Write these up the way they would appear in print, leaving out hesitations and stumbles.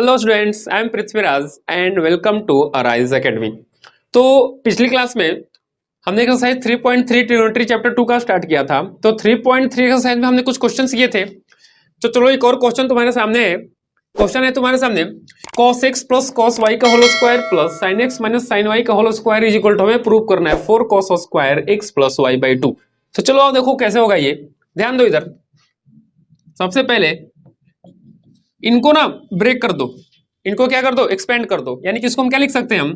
Hello students, I am Prithviraj and welcome to Arise academy. तो पिछली class में हमने एक्सरसाइज 3.3 ट्रिग्नोमेट्री चैप्टर 2 का स्टार्ट किया था। तो 3.3 एक्सरसाइज में हमने कुछ क्वेश्चंस किए थे। तो चलो एक और क्वेश्चन तुम्हारे सामने है। क्वेश्चन है तुम्हारे सामने, cos x plus cos y का whole square plus sin x minus sin y का whole square is equal to, हमें प्रूव करना है 4 cos square x plus y by 2। तो चलो आप देखो कैसे होगा ये, ध्यान दो इधर। सबसे पहले इनको ना ब्रेक कर दो, इनको क्या कर दो, एक्सपेंड कर दो। यानी कि इसको हम क्या लिख सकते हैं, हम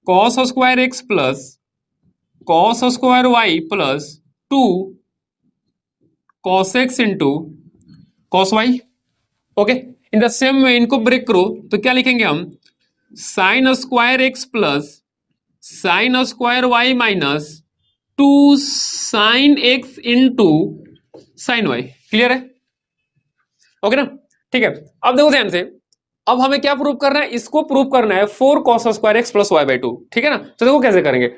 cos square x plus cos square y plus 2 cos x into cos y। Okay, in the same way इनको ब्रेक करो तो क्या लिखेंगे हम, sin square x plus sin square y minus 2 sin x into sin y। Clear है? Okay ना, ठीक है। अब देखो ध्यान से, अब हमें क्या प्रूव करना है, इसको प्रूव करना है 4 cos square x plus y by 2। ठीक है ना, तो देखो कैसे करेंगे।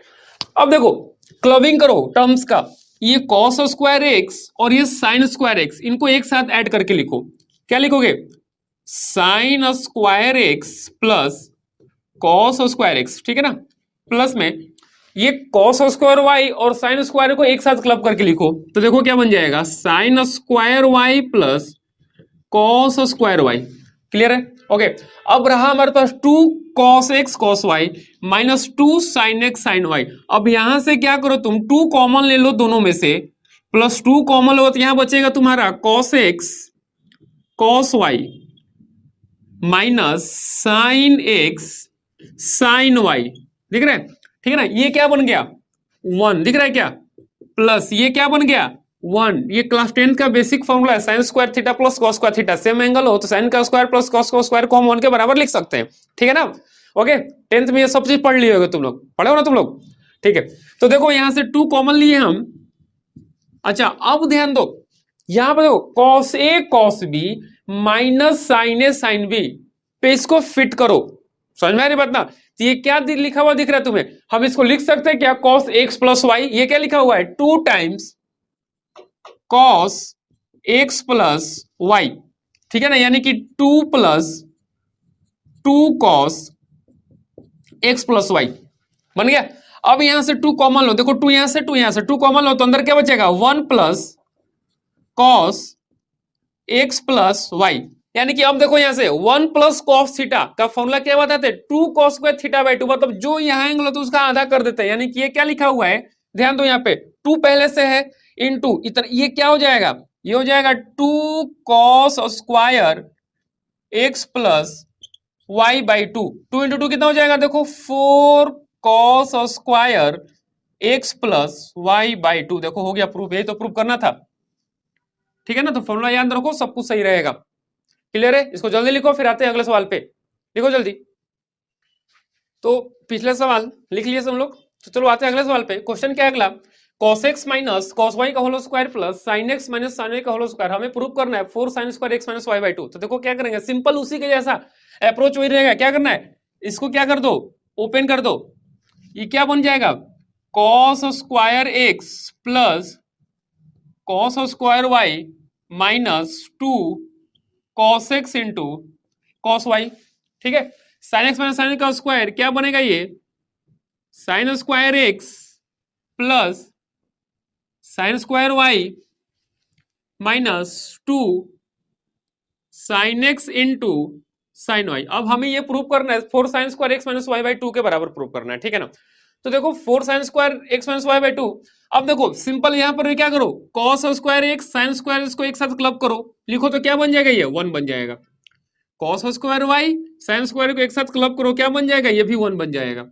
अब देखो क्लबिंग करो टर्म्स का, ये cos स्क्वायर एक्स और ये sin स्क्वायर एक्स, इनको एक साथ ऐड करके लिखो। क्या लिखोगे, sin square x plus cos square x. ठीक है ना, प्लस में ये cos स्क्वायर वाई और sin स्क्वायर को एक साथ क्लब करके लिखो। तो देखो क्या बन जाएगा, sin square y plus cos square y. Clear है? ओके, अब रहा हमारे पास 2 cos x cos y minus 2 sin x sin y। अब यहां से क्या करो तुम, 2 कॉमन ले लो दोनों में से, प्लस 2 कॉमन लो तो यहां बचेगा तुम्हारा cos x cos y minus sin x sin y। दिख रहा है? ठीक है ना, ये क्या बन गया 1, दिख रहा है क्या, प्लस ये क्या बन गया 1। ये क्लास 10 का बेसिक फॉर्मूला है, sign square theta plus cos square theta. Same angle हो तो साइन का स्क्वायर प्लस कॉस का स्क्वायर को हम 1 के बराबर लिख सकते हैं। ठीक है ना? ओके, 10th में ये सब चीज पढ़ लिए होगे तुम लोग, पढ़े हो ना तुम लोग? ठीक है, तो देखो यहां से 2 कॉमन लिए हम। अच्छा, अब ध्यान दो, यहां पर देखो cos a cos B minus sign A sine B पे इसको फिट करो। समझ में आ रही बात ना? तो ये क्या लिखा हुआ दिख रहा है तुम्हें, हम इसको लिख सकते हैं क्या, कॉस एक्स प्लस वाई। ये क्या लिखा हुआ है, 2 times cos x plus y. ठीक है ना, यानी कि 2 plus 2 cos x plus y बन गया। अब यहां से 2 कॉमन लो, देखो 2 यहां से 2 यहां से 2 कॉमन लो तो अंदर क्या बचेगा, 1 plus cos x plus y. यानी कि अब देखो यहां से 1 प्लस cos थीटा का फॉर्मूला क्या बताते हैं, 2 cos स्क्वायर थीटा बाई 2। मतलब जो यहां एंगल होता है उसका आधा कर देते हैं। यानी कि ये क्या लिखा हुआ है, ध्यान दो, यहाँ पे 2 पहले से है इनटू इतना, ये क्या हो जाएगा, ये हो जाएगा 2 cos square x plus y by 2। 2 into 2 कितना हो जाएगा, देखो 4 cos square x plus y by 2। देखो हो गया प्रूफ, यही तो प्रूफ करना था। ठीक है ना, तो फॉर्मूला याद रखो, सब कुछ सही रहेगा। क्लियर है? इसको जल्दी लिखो, फिर आते हैं अगले सवाल पे। लिखो जल्दी। तो पिछले सवाल लिख लिए सब लोग, तो चलो आते हैं अगले सवाल पे। क्वेश्चन क्या है अगला, cos x minus cos y का whole square plus sin x minus sin y का होल स्क्वायर, हमें प्रूव करना है 4 sin square x minus y by 2। तो देखो क्या करेंगे, सिंपल उसी के जैसा अप्रोच वही रहेगा। क्या करना है, इसको क्या कर दो, ओपन कर दो। ये क्या बन जाएगा, cos square x plus cos square y minus 2 cos x into cos y। ठीक है, sin x minus sin y का स्क्वायर क्या बनेगा, ये sin square x plus sin square y minus 2 sin x into sin y। अब हमें ये prove करना है 4 sin square x minus y by 2 के बराबर प्रूव करना है। ठीक है ना, तो देखो 4 sin square x minus y by 2। अब देखो सिंपल यहां पर क्या करो, cos square x sin square इसको एक साथ क्लब करो, लिखो तो क्या बन जाएगा, ये 1 बन जाएगा। cos square y sin square को एक साथ क्लब करो, क्या बन जाएगा, ये भी 1 बन जाएगा।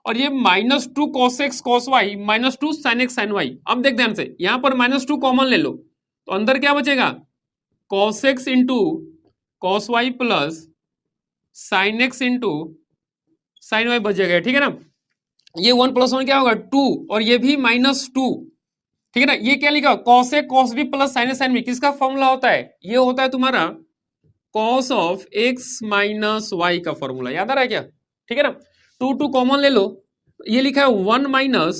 और ये minus 2 cos x cos y minus 2 sin x sin y। अब देख ध्यान से, यहां पर माइनस 2 कॉमन ले लो तो अंदर क्या बचेगा, cos x into cos y plus sin x into sin y बच जाएगा। ठीक है ना, ये 1 प्लस 1 क्या होगा 2, और ये भी माइनस 2। ठीक है ना, ये क्या लिखा, cos a cos b plus sin a sin b, किसका फॉर्मूला होता है, ये होता है तुम्हारा cos of x minus y का फॉर्मूला। याद आ रहा है क्या? ठीक है ना, 2 कॉमन ले लो, ये लिखा है 1 minus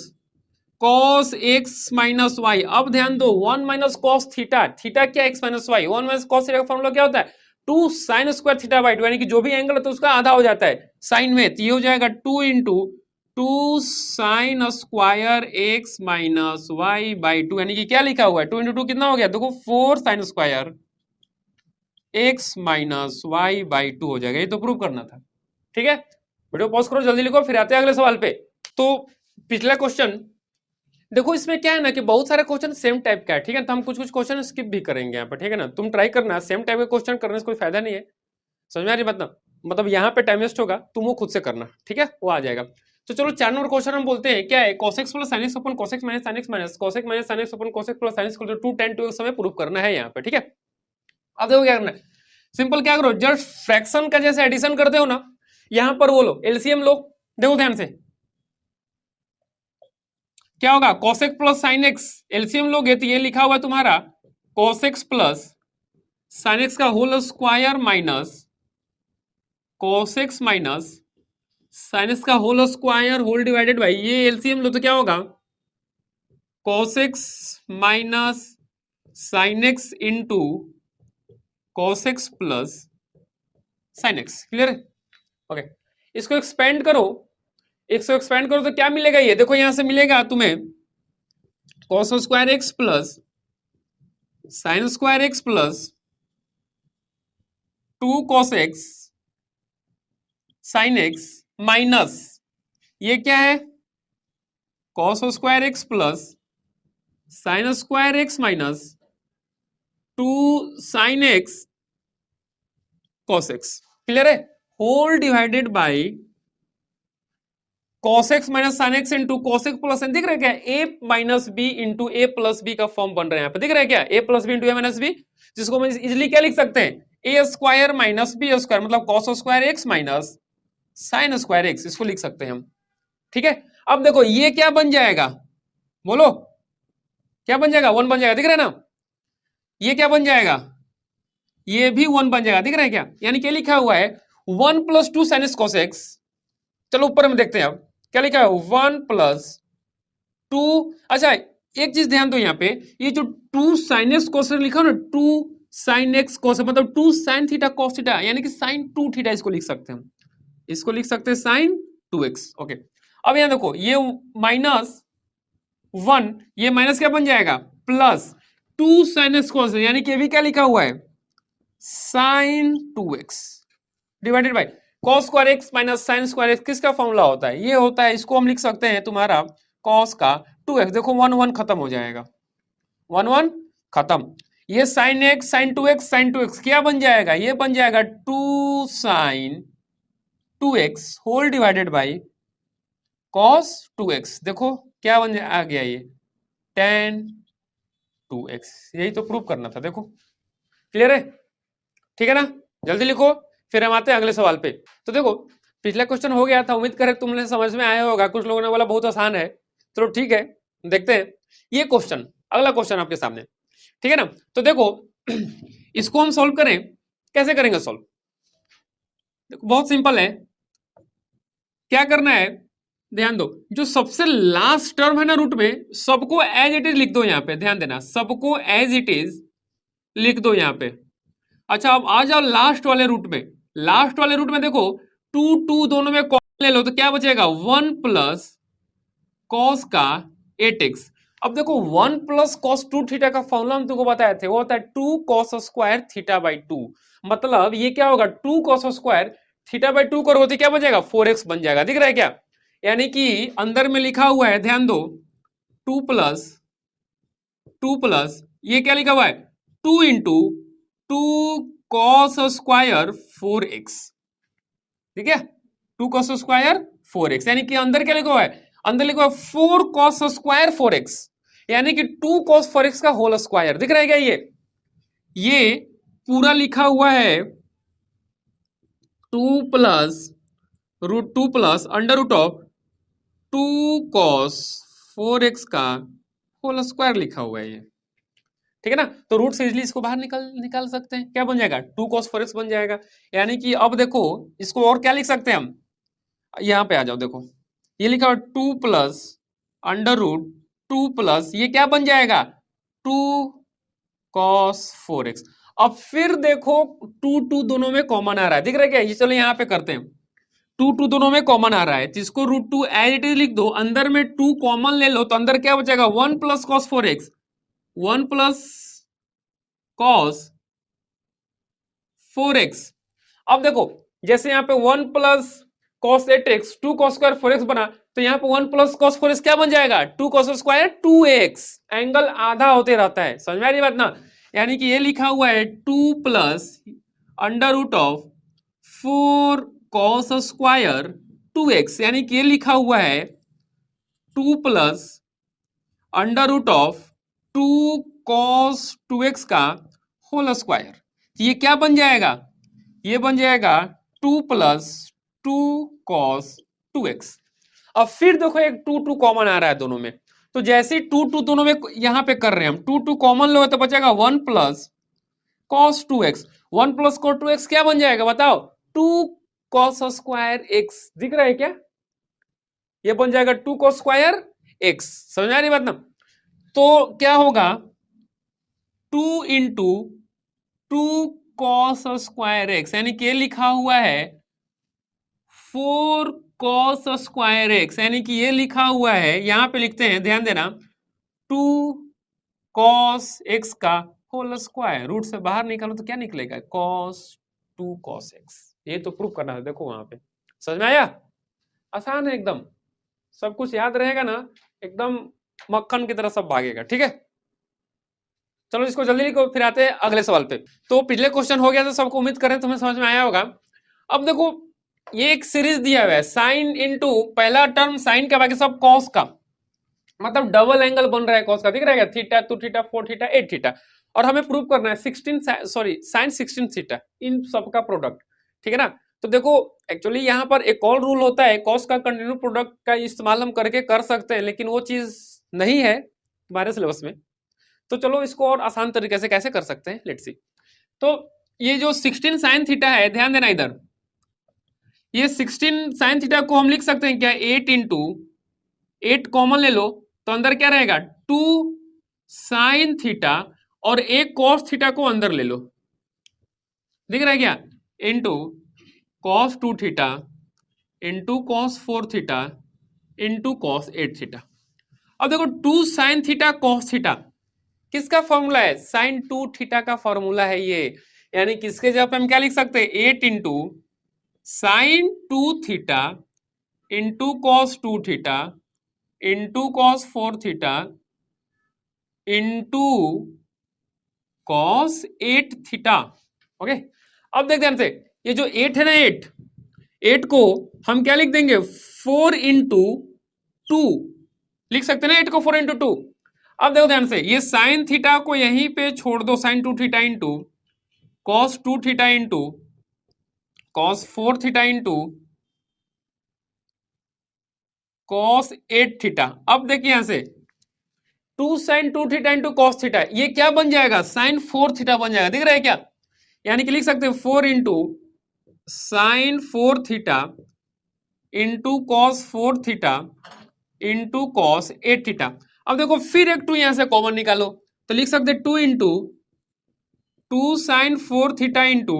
cos x minus y। अब ध्यान दो, 1 माइनस cos थीटा, थीटा क्या x minus y, 1 minus cos theta का फॉर्मूला क्या होता है two sine square theta by two, यानी कि जो भी एंगल है तो उसका आधा हो जाता है साइन में, तो ये हो जाएगा 2 into two sine square x minus y by two, यानी कि क्या लिखा हुआ है 2 इंटू टू कितना हो गया, देखो 4 sine square x minus y by two हो जाएगा। ये तो प्रूव करना था। ठीक है, वीडियो पॉज करो, जल्दी लिखो, फिर आते हैं अगले सवाल पे। तो पिछला क्वेश्चन देखो, इसमें क्या है ना कि बहुत सारे क्वेश्चन सेम टाइप का है। ठीक है, तो हम कुछ कुछ क्वेश्चन स्किप भी करेंगे यहाँ पे। ठीक है ना, तुम ट्राई करना, सेम टाइप के क्वेश्चन करने से कोई फायदा नहीं है। समझ में आ रही मतलब यहाँ पे टाइम वेस्ट होगा, तुम वो खुद से करना। ठीक है, वो आ जाएगा। तो चलो 4 नंबर क्वेश्चन हम बोलते हैं क्या है, cos x plus sin x अपन cos x minus sin x minus cos x minus sin x अपन cos x plus sin x को 2 tan 2x हमें प्रूव करना है यहाँ पे। ठीक है, अब देखो क्या करना है, सिंपल क्या करो, जस्ट फ्रैक्शन का जैसे एडिशन करते हो ना, यहां पर वो लो एलसीएम लो। देखो ध्यान से क्या होगा, cos x plus sin x LCM लोगे तो ये लिखा हुआ है तुम्हारा cos x plus sin x का whole square minus cos x minus sin x का whole square whole divided by, ये एलसीएम लो तो क्या होगा cos x minus sin x into cos x plus sin x। Clear है? Okay, इसको expand करो, इसको एक्सपेंड करो तो क्या मिलेगा, ये देखो यहां से मिलेगा तुम्हें cos square x plus sine square x plus 2 cos x sine x minus ये क्या है cos square x plus sine square x minus 2 sine x cos x। Clear है? Whole divided by cos x minus sine x into cos x plus दिख रहा है क्या, a minus b into a plus b का form बन रहा है यहाँ पे, दिख रहा है क्या, a plus b into a minus b, जिसको हम इजिली क्या लिख सकते हैं a square minus b square, मतलब cos square x minus sine square x, इसको लिख सकते हैं हम। ठीक है, अब देखो ये क्या बन जाएगा, बोलो क्या बन जाएगा, 1 बन जाएगा, दिख रहा है ना, ये क्या बन जाएगा, ये भी 1 बन जाएगा, दिख रहा है क्या, यानी क्या लिखा हुआ है 1 प्लस 2 साइन cos x। चलो ऊपर में देखते हैं अब क्या लिखा है 1 प्लस 2। अच्छा एक चीज ध्यान दो यहाँ पे, ये जो 2 साइन एक्स cos लिखा ना, 2 साइन एक्स cos मतलब 2 साइन थीटा cos थीटा, यानी कि साइन 2 थीटा, इसको लिख सकते हैं हम, इसको लिख सकते हैं साइन 2x। ओके, अब यहां देखो ये माइनस 1, ये माइनस क्या बन जाएगा प्लस 2 साइन एक्स cos, यानी कि अभी क्या लिखा हुआ है sine 2x divided by cos square x minus sine square x, किसका फॉर्मूला होता है, ये होता है, इसको हम लिख सकते हैं तुम्हारा cos का 2x। देखो 1 1 खत्म हो जाएगा, 1 1 खत्म, ये sine x sign 2x sign 2x क्या बन जाएगा, ये बन जाएगा 2 sine 2x whole divided by cos 2x। देखो क्या बन आ गया ये tan 2x, यही तो प्रूव करना था। देखो क्लियर है? ठीक है ना, जल्दी लिखो, फिर हम आते हैं अगले सवाल पे। तो देखो पिछला क्वेश्चन हो गया था, उम्मीद करें तुमने समझ में आया होगा, कुछ लोगों ने बोला बहुत आसान है, चलो ठीक है देखते हैं ये क्वेश्चन, अगला क्वेश्चन आपके सामने। ठीक है ना, तो देखो इसको हम सॉल्व करें, कैसे करेंगे सॉल्व, देखो बहुत सिंपल है, क्या करना है ध्यान दो, जो सबसे लास्ट टर्म है ना रूट में, सबको एज इट इज लिख दो, यहाँ पे ध्यान देना, सबको एज इट इज लिख दो यहाँ पे। अच्छा अब आ जाओ लास्ट वाले रूट में, लास्ट वाले रूट में देखो 2 2 दोनों में कॉमन ले लो तो क्या बचेगा 1 प्लस कॉस का 8x। अब देखो 1 प्लस कॉस 2 थीटा का फॉर्मूला हम तुमको बताए थे, वो होता है 2 कॉस स्क्वायर थीटा बाई 2, मतलब ये क्या होगा 2 कॉस स्क्वायर थीटा बाई 2 करोगे तो क्या बचेगा 4x बन जाएगा, दिख रहा है क्या, यानी कि अंदर में लिखा हुआ है ध्यान दो 2 प्लस ये क्या लिखा हुआ है 2 इंटू 2 कॉस स्क्वायर 4x, ठीक है 2 कॉस स्क्वायर 4x, यानी कि अंदर क्या लिखा हुआ है, अंदर लिखा हुआ है 4 कॉस स्क्वायर 4x, यानी कि 2 कॉस 4x का होल स्क्वायर, दिख रहा है क्या, ये पूरा लिखा हुआ है 2 plus root 2 plus under root of 2 cos 4x का होल स्क्वायर लिखा हुआ है ये, ठीक है ना, तो रूट से इजिली इसको बाहर निकाल सकते हैं, क्या बन जाएगा 2 cos 4x बन जाएगा, यानी कि अब देखो इसको और क्या लिख सकते हैं हम, यहां पे आ जाओ, देखो ये लिखा हुआ 2 प्लस अंडर रूट 2 प्लस ये क्या बन जाएगा 2 cos 4x। अब फिर देखो 2 दोनों में कॉमन आ रहा है, दिख रहा है क्या? ये चलो यहाँ पे करते हैं, 2 दोनों में कॉमन आ रहा है, जिसको √2 एज इट इज लिख दो, अंदर में 2 कॉमन ले लो, तो अंदर क्या बचेगा? 1 plus cos 4x, 1 plus cos 4x। अब देखो जैसे यहाँ पे 1 plus cos 8x, 2 cos square 4x बना, तो यहाँ पे 1 प्लस कॉस 4x क्या बन जाएगा? 2 कॉस स्क्वायर 2x। एंगल आधा होते रहता है, समझ में आ रही बात ना? यानी कि ये लिखा हुआ है 2 plus under root of 4 cos square 2x, यानी कि ये लिखा हुआ है 2 plus under root of 2 cos 2x का होल स्क्वायर। ये क्या बन जाएगा? ये बन जाएगा 2 प्लस 2 कॉस 2x। अब फिर देखो एक 2 कॉमन आ रहा है दोनों में, तो जैसे 2 दोनों में यहां पे कर रहे हैं हम, 2 कॉमन लो तो बचेगा 1 plus cos 2x। 1 plus cos 2x क्या बन जाएगा बताओ? 2 कॉस स्क्वायर x। दिख रहा है क्या? ये बन जाएगा 2 कॉस स्क्वायर x। समझ आ रही बात ना? तो क्या होगा? 2 इंटू 2 कॉस स्क्वायर x, यानी कि लिखा हुआ है 4 कॉस स्क्वायर x, यानी कि ये लिखा हुआ है, यहां पे लिखते हैं, ध्यान देना, 2 कॉस x का होल स्क्वायर। रूट से बाहर निकालो तो क्या निकलेगा? Cos 2 cos x। ये तो प्रूफ करना है, देखो वहां पे। समझ में आया? आसान है एकदम, सब कुछ याद रहेगा ना, एकदम मक्खन की तरह सब भागेगा। ठीक है, चलो इसको जल्दी लिखो, फिर आते हैं अगले सवाल पे। तो पिछले क्वेश्चन हो गया तो सबको उम्मीद करें तुम्हें समझ में आया होगा। अब देखो ये एक सीरीज दिया हुआ है, साइन इनटू पहला टर्म साइन का, बाकी सब कॉस का, मतलब डबल एंगल बन रहा है कॉस का, दिख रहा है क्या? थीटा 2 थीटा 4 थीटा 8 थीटा, और हमें प्रूव करना है 16 सॉरी साइन 16 थीटा, इन सब का प्रोडक्ट। ठीक है ना? तो देखो एक्चुअली यहाँ पर एक और रूल होता है, कॉस का कंटिन्यू प्रोडक्ट का इस्तेमाल हम करके कर सकते हैं, लेकिन वो चीज नहीं है हमारे सिलेबस में। तो चलो इसको और आसान तरीके से कैसे कर सकते हैं, लेट्स सी। तो ये जो 16 साइन थीटा है, ध्यान देना इधर, ये 16 साइन थीटा को हम लिख सकते हैं क्या? 8 इंटू 8 कॉमन ले लो, तो अंदर क्या रहेगा? 2 साइन थीटा, और एक कॉस थीटा को अंदर ले लो, दिख रहा है क्या? Into cos 2 theta into cos 4 theta into cos 8 theta. अब देखो 2 साइन थीटा कॉस थीटा किसका फॉर्मूला है? साइन 2 थीटा का फॉर्मूला है ये। यानी किसके जगह पे हम क्या लिख सकते हैं? 8 into sine 2 theta into cos 2 theta into cos 4 theta into cos 8 theta. Okay, अब देख ध्यान से, ये जो 8 है ना, 8 को हम क्या लिख देंगे? 4 इंटू 2 लिख सकते हैं ना, 8 को 4 इंटू 2। अब देखो ध्यान से, ये साइन थीटा को यहीं पे छोड़ दो, sine 2 theta into cos 2 theta into cos 4 theta into cos 8 theta. अब देखिए यहां से 2 sine 2 theta into cos theta, ये क्या बन जाएगा? साइन 4 थीटा बन जाएगा, दिख रहा है क्या? यानी कि लिख सकते हैं 4 into sine 4 theta into cos 4 theta into cos 8 theta. अब देखो फिर एक 2 यहां से कॉमन निकालो, तो लिख सकते 2 into 2 sine 4 theta into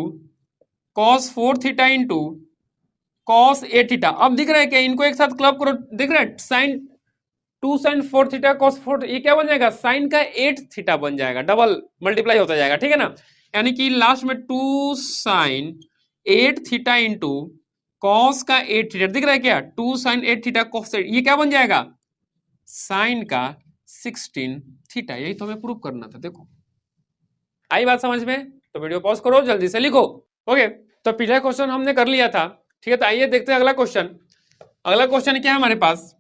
cos 4 theta into cos 8 theta. अब दिख रहा है क्या? इनको एक साथ क्लब करो, दिख रहा है? साइन 2 साइन 4 थीटा कॉस 4, ये क्या बन जाएगा? साइन का 8 थीटा बन जाएगा, डबल मल्टीप्लाई होता जाएगा। ठीक है ना? यानी कि लास्ट में 2 साइन 8 थीटा इंटू कॉस का 8 थीटा, दिख रहा है क्या? 2 साइन 8 थीटा कॉस 8, ये क्या बन जाएगा? साइन का 16 थीटा। यही तो हमें प्रूव करना था। देखो आई बात समझ में? तो वीडियो पॉज करो, जल्दी से लिखो। ओके, तो पिछला क्वेश्चन हमने कर लिया था। ठीक है, तो आइए देखते हैं अगला क्वेश्चन। अगला क्वेश्चन क्या है हमारे पास?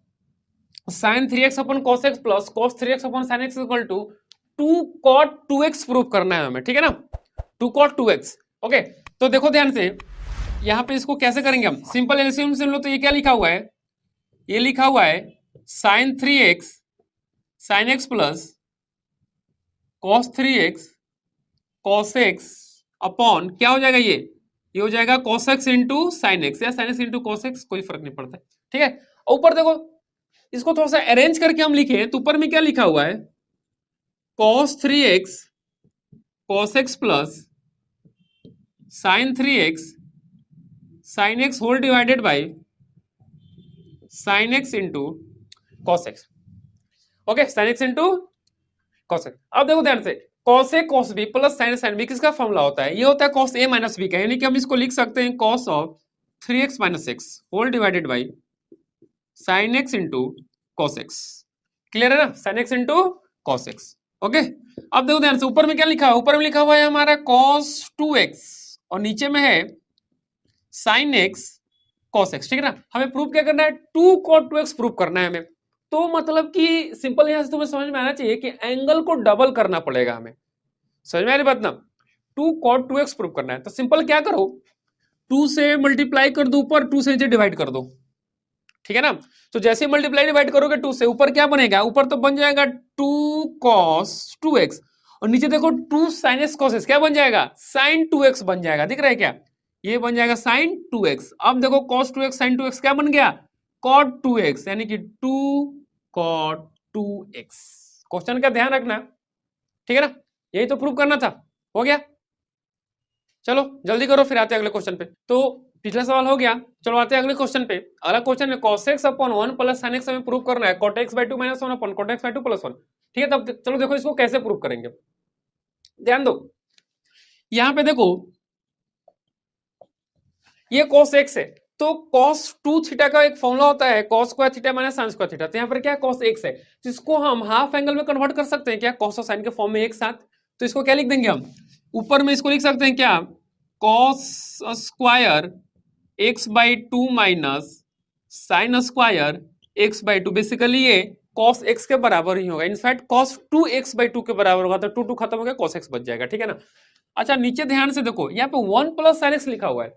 Sine 3x upon cos x plus cos 3x upon sin x equal to 2 cot 2x prove करना है हमें। ठीक है ना? 2 cot 2x। ओके, तो देखो ध्यान से, यहां पे इसको कैसे करेंगे हम? सिंपल एलसीएम से लो, तो ये क्या लिखा हुआ है? ये लिखा हुआ है sine 3x sin x plus cos 3x cos x upon क्या हो जाएगा? ये हो जाएगा cos x into sine x, या sin x into cos x, कोई फर्क नहीं पड़ता। ठीक है, ऊपर देखो, इसको थोड़ा सा अरेंज करके हम लिखे, तो ऊपर में क्या लिखा हुआ है? cos 3x cos x plus sine 3x sine x whole divided by sine x into cos x. Okay, sine x into cos x. अब देखो ध्यान से, cos a cos b plus sine sine b किसका formula होता है? ये होता है कॉस ए माइनस बी का, यानी कि हम इसको लिख सकते हैं cos of 3x minus x whole divided by sine x into cos x. Clear है ना? Sine x into cos x. Okay, अब देखो ध्यान से, ऊपर में क्या लिखा है? ऊपर में लिखा हुआ है हमारा cos 2x और नीचे में है sin x cos x। ठीक है ना? हमें प्रूफ क्या करना है? 2 cot 2x प्रूफ करना है हमें। तो मतलब कि सिंपल यहां से तुम्हें समझ में आना चाहिए कि एंगल को डबल करना पड़ेगा हमें। समझ में आ रही बात ना? 2 cot 2x प्रूफ करना है तो सिंपल क्या करो, 2 से मल्टीप्लाई कर दो ऊपर, 2 से नीचे डिवाइड कर दो। ठीक है ना? तो जैसे मल्टीप्लाई डिवाइड करोगे 2 से, ऊपर क्या बनेगा? ऊपर तो बन जाएगा 2 cos 2x और नीचे देखो 2 sin x cos x, क्या बन जाएगा? sin 2x बन जाएगा। दिख रहा है क्या? ये बन जाएगा sin 2x। अब देखो cos 2x sin 2x क्या बन गया? cot 2x, यानी कि 2 cot 2x। क्वेश्चन का ध्यान रखना, ठीक है ना? यही तो प्रूव करना था। हो गया? चलो जल्दी करो, फिर आते हैं अगले क्वेश्चन पे। तो पिछला सवाल हो गया, चलो आते हैं अगले क्वेश्चन पे। अगला क्वेश्चन है cos x upon 1 plus sin x हमें प्रूव करना है cot x by 2 minus 1 upon cot x by 2 plus 1। ठीक है, तब चलो देखो इसको कैसे प्रूव करेंगे। ध्यान दो, यहां पे देखो ये cos x है, तो cos 2 थीटा का एक फॉर्मूला होता है cos square theta minus sin square theta. तो यहाँ पर क्या है? cos x है, जिसको हम हाफ एंगल में कन्वर्ट कर सकते हैं क्या? cos और sin के फॉर्म में एक साथ। तो इसको क्या लिख देंगे हम? ऊपर में इसको लिख सकते हैं क्या? cos square x by 2 minus sine square x by 2। Basically ये cos x के बराबर ही होगा, इनफैक्ट cos 2x बाई 2 के बराबर होगा। तो 2 खत्म हो गया, cos x बच जाएगा। ठीक है ना? अच्छा, नीचे ध्यान से देखो, यहाँ पे 1 प्लस साइन एक्स लिखा हुआ है,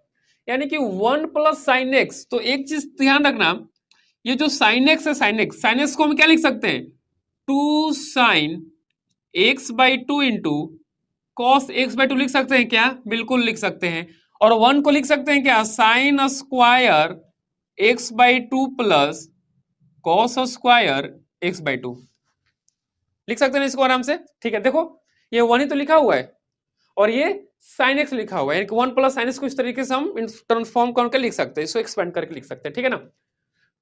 यानी कि 1 प्लस साइन एक्स। तो एक चीज ध्यान रखना, ये जो साइन एक्स है, साइन एक्स को हम क्या लिख सकते हैं? 2 sign x by 2 into cos x by 2 लिख सकते हैं क्या? बिल्कुल लिख सकते हैं। और 1 को लिख सकते हैं क्या? Sign square x by 2 plus cos square x by 2 लिख सकते हैं इसको आराम से। ठीक है, देखो ये 1 ही तो लिखा हुआ है और ये साइन एक्स लिखा हुआ है, यानी कि 1 प्लस साइन एक्स को इस तरीके से हम ट्रांसफॉर्म करके लिख सकते हैं, इसको एक्सपेंड करके लिख सकते हैं। ठीक है ना?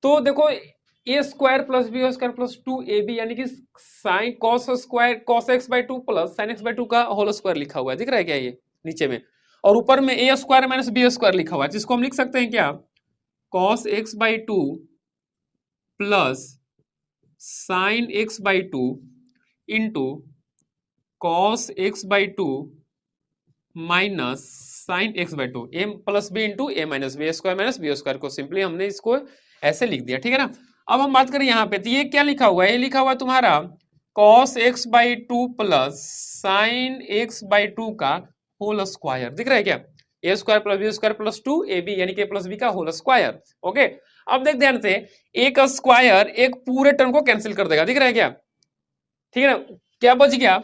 तो देखो a square plus b square plus 2ab, यानी कि sine cos square cos x by 2 plus sine x by 2 का होल स्क्वायर लिखा हुआ है। दिख रहा है क्या ये नीचे में? और ऊपर में a square minus b square लिखा हुआ है, जिसको हम लिख सकते हैं क्या? Cos x by 2 plus sine x by 2 into cos x by 2 minus sine x by 2 a plus b into a minus b square को सिंपली हमने इसको ऐसे लिख दिया। ठीक है ना? अब हम बात करें यहाँ पे, तो ये क्या लिखा हुआ है? ये लिखा हुआ है तुम्हारा cos x by 2 plus sine x by 2 का होल स्क्वायर। दिख रहा है क्या? A square plus b square plus 2 a b, यानी कि प्लस बी का होल स्क्वायर। ओके, अब देख ध्यान से, एक स्क्वायर एक पूरे टर्म को कैंसिल कर देगा। दिख रहा है क्या? ठीक है ना? क्या बच गया?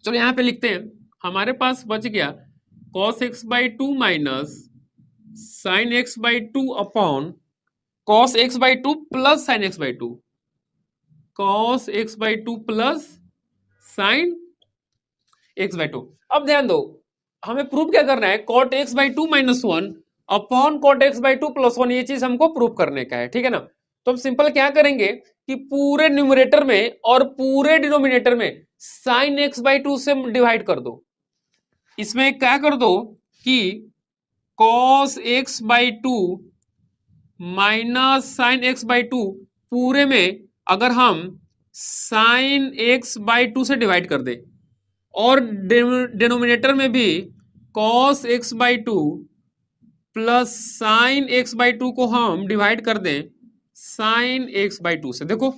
चलो यहाँ पे लिखते हैं, हमारे पास बच गया cos x by 2 minus sine x by 2 upon cos x by 2 plus sine x by 2, cos x by 2 plus sine x by 2। अब ध्यान दो, हमें प्रूव क्या करना है? cot x by 2 minus 1 upon cot x by 2 plus 1, ये चीज हमको प्रूव करने का है। ठीक है ना? तो हम सिंपल क्या करेंगे कि पूरे न्यूमरेटर में और पूरे डिनोमिनेटर में साइन एक्स बाई 2 से डिवाइड कर दो। इसमें क्या कर दो कि cos x by 2 minus sine x by 2 पूरे में अगर हम साइन एक्स बाई 2 से डिवाइड कर दे और डिनोमिनेटर में भी cos x by 2 plus sine x by 2 को हम डिवाइड कर दें साइन एक्स बाई 2 से, देखो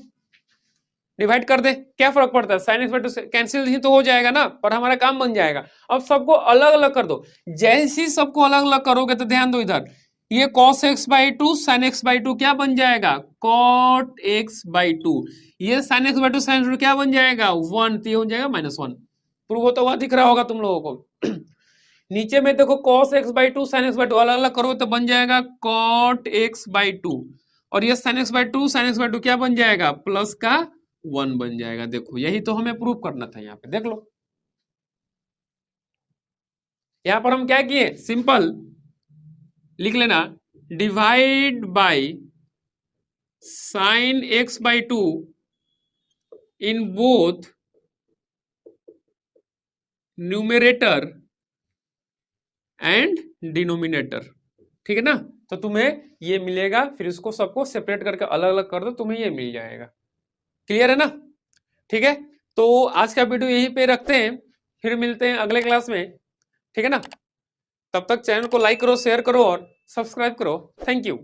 डिवाइड कर दे, क्या फर्क पड़ता है? साइन एक्स बाई 2 से कैंसिल ही तो हो जाएगा ना, पर हमारा काम बन जाएगा। अब सबको अलग अलग कर दो। जैसे ही सबको अलग अलग करोगे तो ध्यान दो इधर, ये cos x by 2 sign x by 2 क्या बन जाएगा? cot x by 2। ये साइन एक्स बाई 2 साइन 2 क्या बन जाएगा? 1, तो ये हो जाएगा -1। प्रूव होता हुआ दिख रहा होगा तुम लोगों को। नीचे में देखो cos x by 2 sign x by 2 अलग अलग करो तो बन जाएगा cot x बाई 2, और ये sign x by 2 sign x by 2 क्या बन जाएगा? प्लस का 1 बन जाएगा। देखो यही तो हमें प्रूव करना था, यहाँ पे देख लो, यहां पर हम क्या किए, सिंपल लिख लेना, divide by sine x by two in both numerator and denominator. ठीक है ना, तो तुम्हें ये मिलेगा, फिर इसको सबको सेपरेट करके अलग अलग कर दो, तुम्हें ये मिल जाएगा। क्लियर है ना? ठीक है, तो आज का वीडियो यहीं पे रखते हैं, फिर मिलते हैं अगले क्लास में। ठीक है ना, तब तक चैनल को लाइक करो, शेयर करो और सब्सक्राइब करो। Thank you.